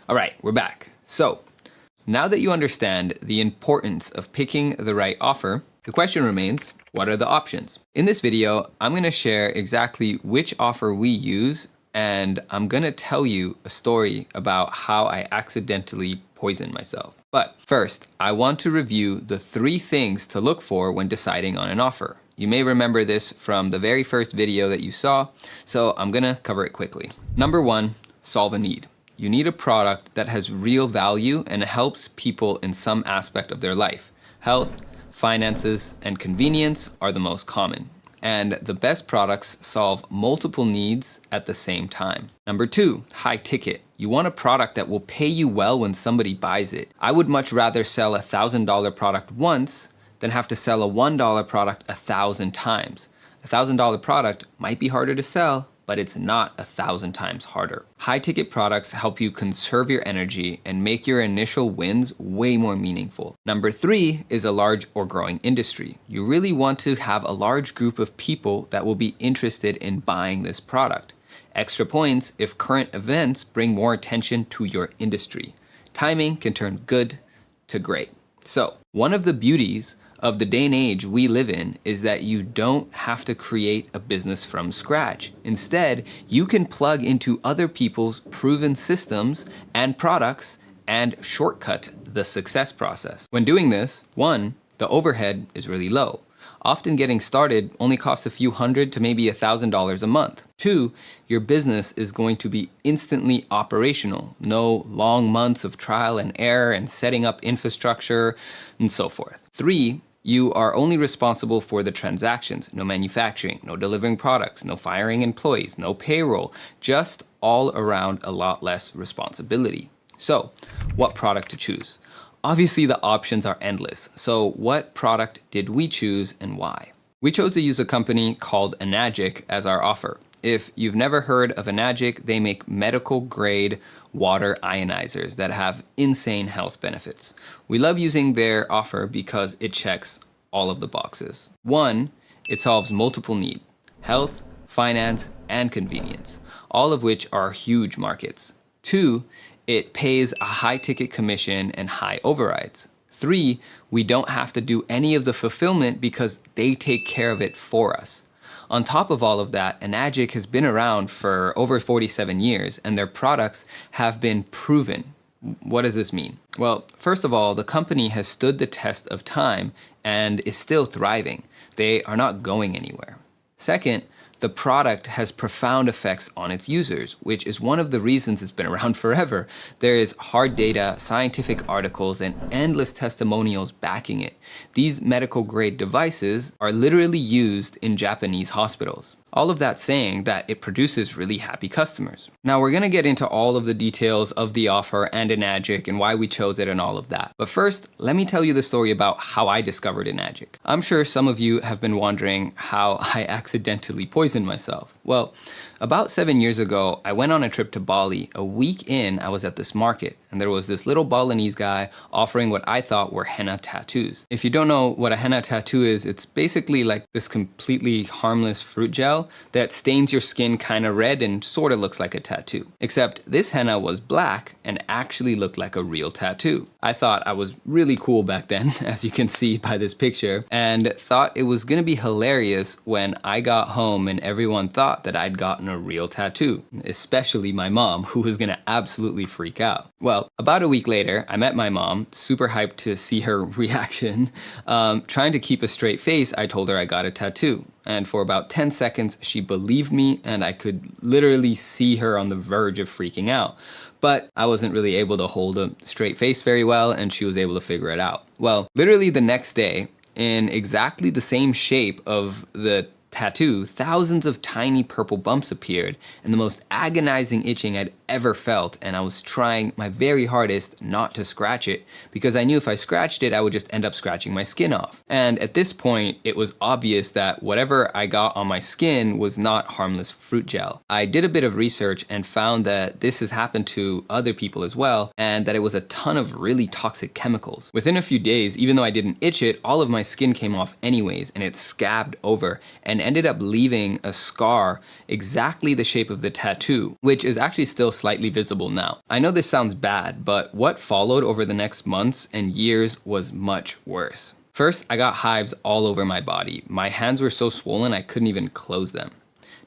All right, we're back. So now that you understand the importance of picking the right offer, the question remains, what are the options? In this video, I'm going to share exactly which offer we use, and I'm going to tell you a story about how I accidentally poisoned myself. But first, I want to review the 3 things to look for when deciding on an offer. You may remember this from the very first video that you saw, so I'm going to cover it quickly. Number 1, solve a need. You need a product that has real value and helps people in some aspect of their life. Health, finances, and convenience are the most common. And the best products solve multiple needs at the same time. Number 2, high ticket. You want a product that will pay you well when somebody buys it. I would much rather sell a $1,000 product once than have to sell a $1 product 1,000 times. A $1,000 product might be harder to sell, but it's not 1,000 times harder. High ticket products help you conserve your energy and make your initial wins way more meaningful. Number 3 is a large or growing industry. You really want to have a large group of people that will be interested in buying this product. Extra points if current events bring more attention to your industry. Timing can turn good to great. So, one of the beauties of the day and age we live in is that you don't have to create a business from scratch. Instead, you can plug into other people's proven systems and products and shortcut the success process. When doing this, 1, the overhead is really low. Often getting started only costs a few hundred to maybe $1,000 a month. 2, your business is going to be instantly operational. No long months of trial and error and setting up infrastructure and so forth. 3, you are only responsible for the transactions. No manufacturing, no delivering products, no firing employees, no payroll, just all around a lot less responsibility. So, what product to choose? Obviously, the options are endless. So what product did we choose and why? We chose to use a company called Enagic as our offer. If you've never heard of Enagic, they make medical grade water ionizers that have insane health benefits. We love using their offer because it checks all of the boxes. 1, it solves multiple needs: health, finance, and convenience, all of which are huge markets. 2, it pays a high ticket commission and high overrides. 3, we don't have to do any of the fulfillment because they take care of it for us. On top of all of that, Enagic has been around for over 47 years and their products have been proven. What does this mean? Well, first of all, the company has stood the test of time and is still thriving. They are not going anywhere. Second, the product has profound effects on its users, which is one of the reasons it's been around forever. There is hard data, scientific articles, and endless testimonials backing it. These medical grade devices are literally used in Japanese hospitals. All of that saying that it produces really happy customers. Now we're gonna get into all of the details of the offer and Enagic and why we chose it and all of that. But first, let me tell you the story about how I discovered Enagic. I'm sure some of you have been wondering how I accidentally poisoned myself. Well, about 7 years ago, I went on a trip to Bali. A week in, I was at this market, and there was this little Balinese guy offering what I thought were henna tattoos. If you don't know what a henna tattoo is, it's basically like this completely harmless fruit gel that stains your skin kind of red and sort of looks like a tattoo. Except this henna was black and actually looked like a real tattoo. I thought I was really cool back then, as you can see by this picture, and thought it was gonna be hilarious when I got home and everyone thought that I'd gotten a real tattoo, especially my mom, who was gonna absolutely freak out. Well, about a week later, I met my mom, super hyped to see her reaction. Trying to keep a straight face, I told her I got a tattoo. And for about 10 seconds, she believed me, and I could literally see her on the verge of freaking out. But I wasn't really able to hold a straight face very well, and she was able to figure it out. Well, literally the next day, in exactly the same shape of the tattoo, thousands of tiny purple bumps appeared and the most agonizing itching I'd ever felt, and I was trying my very hardest not to scratch it because I knew if I scratched it I would just end up scratching my skin off. And at this point it was obvious that whatever I got on my skin was not harmless fruit gel. I did a bit of research and found that this has happened to other people as well, and that it was a ton of really toxic chemicals. Within a few days, even though I didn't itch it, all of my skin came off anyways and it scabbed over, and ended up leaving a scar exactly the shape of the tattoo, which is actually still slightly visible now. I know this sounds bad, but what followed over the next months and years was much worse. First, I got hives all over my body. My hands were so swollen I couldn't even close them.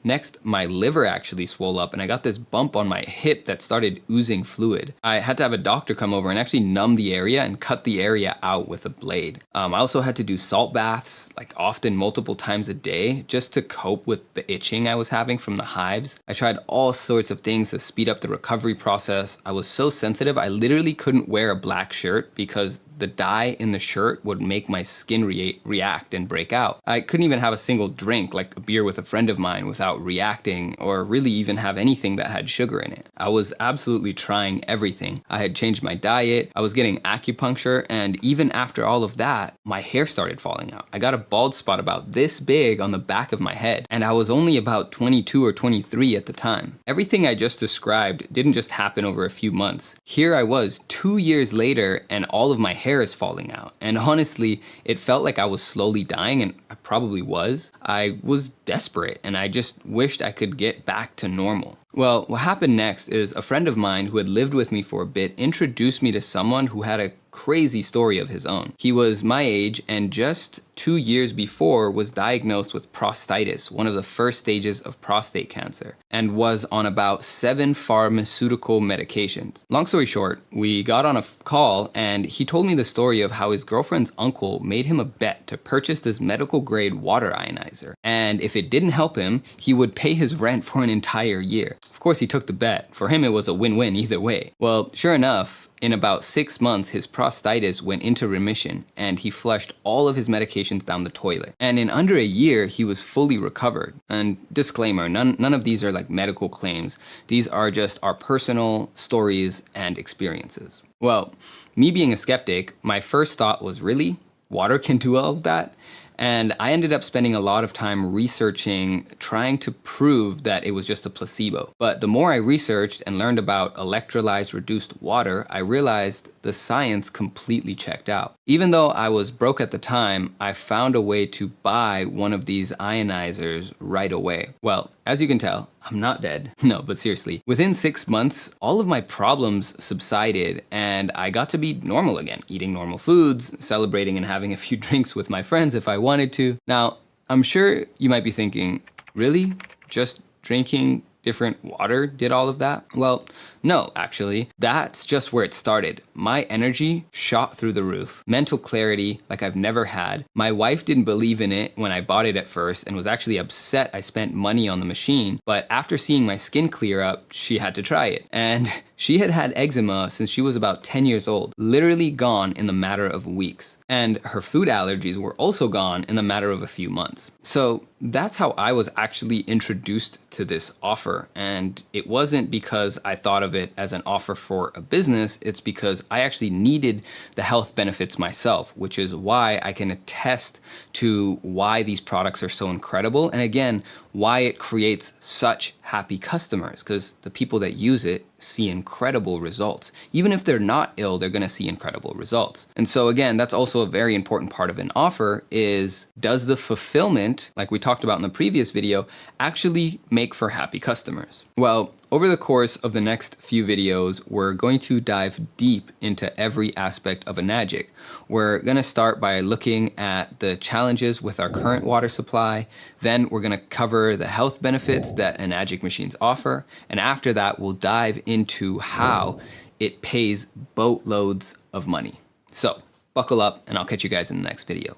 Next, my liver actually swelled up and I got this bump on my hip that started oozing fluid. I had to have a doctor come over and actually numb the area and cut the area out with a blade. I also had to do salt baths, like often multiple times a day, just to cope with the itching I was having from the hives. I tried all sorts of things to speed up the recovery process. I was so sensitive, I literally couldn't wear a black shirt because the dye in the shirt would make my skin react and break out. I couldn't even have a single drink, like a beer with a friend of mine, without reacting, or really even have anything that had sugar in it. I was absolutely trying everything. I had changed my diet, I was getting acupuncture, and even after all of that, my hair started falling out. I got a bald spot about this big on the back of my head, and I was only about 22 or 23 at the time. Everything I just described didn't just happen over a few months. Here I was 2 years later, and all of my hair is falling out. And honestly, it felt like I was slowly dying, and I probably was. I was desperate, and I just wished I could get back to normal. Well, what happened next is a friend of mine who had lived with me for a bit introduced me to someone who had a crazy story of his own. He was my age and just 2 years before was diagnosed with prostatitis, one of the first stages of prostate cancer, and was on about 7 pharmaceutical medications. Long story short, we got on a call and he told me the story of how his girlfriend's uncle made him a bet to purchase this medical grade water ionizer. And if it didn't help him, he would pay his rent for an entire year. Of course, he took the bet. For him, it was a win-win either way. Well, sure enough, in about 6 months, his prostatitis went into remission and he flushed all of his medications down the toilet. And in under a year, he was fully recovered. And disclaimer, none of these are like medical claims. These are just our personal stories and experiences. Well, me being a skeptic, my first thought was, really? Water can do all of that? And I ended up spending a lot of time researching, trying to prove that it was just a placebo. But the more I researched and learned about electrolyzed reduced water, I realized the science completely checked out. Even though I was broke at the time, I found a way to buy one of these ionizers right away. Well, as you can tell, I'm not dead. No, but seriously, within 6 months, all of my problems subsided and I got to be normal again, eating normal foods, celebrating and having a few drinks with my friends if I wanted to. Now, I'm sure you might be thinking, really? Just drinking different water did all of that? Well, no, actually. That's just where it started. My energy shot through the roof. Mental clarity like I've never had. My wife didn't believe in it when I bought it at first and was actually upset I spent money on the machine. But after seeing my skin clear up, she had to try it. And she had had eczema since she was about 10 years old, literally gone in the matter of weeks. And her food allergies were also gone in the matter of a few months. So that's how I was actually introduced to this offer. And it wasn't because I thought of it as an offer for a business, it's because I actually needed the health benefits myself, which is why I can attest to why these products are so incredible. And again, why it creates such happy customers, because the people that use it see incredible results. Even if they're not ill, they're going to see incredible results. And so again, that's also a very important part of an offer is, does the fulfillment, like we talked about in the previous video, actually make for happy customers? Well, over the course of the next few videos, we're going to dive deep into every aspect of Enagic. We're going to start by looking at the challenges with our current water supply. Then we're going to cover the health benefits that Enagic machines offer. And after that, we'll dive into how it pays boatloads of money. So buckle up and I'll catch you guys in the next video.